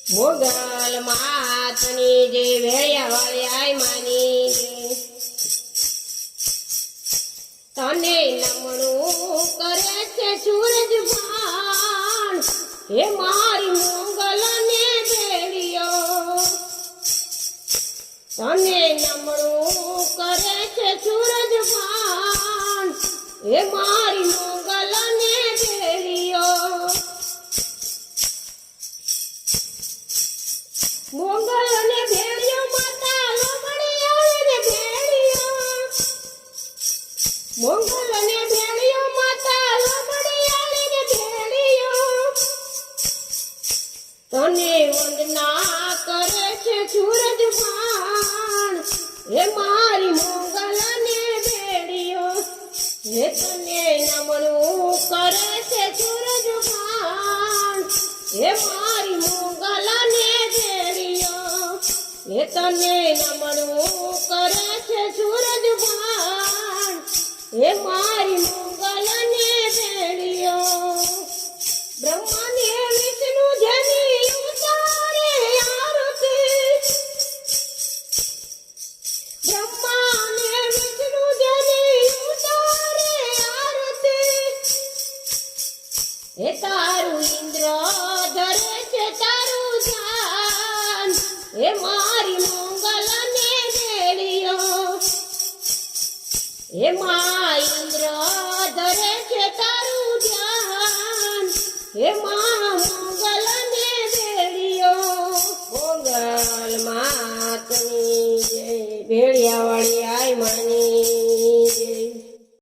મોગલ માતની જે વેળ્યા વાળ્યા માની તને નમણું કરે છે સૂરજ ભાન હે મારી મોગલ ને બેડિયો તને નમણું કરે છે સૂરજ ભાન હે મારી મોગલ ને બેડિયો મોગલ ને ભેડિયો માતા લોમડી આવે ને ભેડિયો મોગલ ને ભેડિયો માતા લોમડી આવે ને ભેડિયો તને વંદના કરે છે સૂરજ ભાન હે મારી મોગલ ને ભેડિયો હે તને નમણું કરે છે સૂરજ ભાન હે મારી મોગલ ને એ તને નમણું કરે છે સૂરજ ભાન હે મારી મોગલ ને ભેડિયો બ્રહ્મા ને વિષ્ણુ જેની ઉતારે આરતી બ્રહ્મા ને વિષ્ણુ જેની ઉતારે આરતી હે તારું ઇન્દ્ર ધરે છે તારું ધ્યાન હે મારી મોગલ ને ભેડિયો હે મા ઇન્દ્ર ધરે છે તારું ધ્યાન હે મા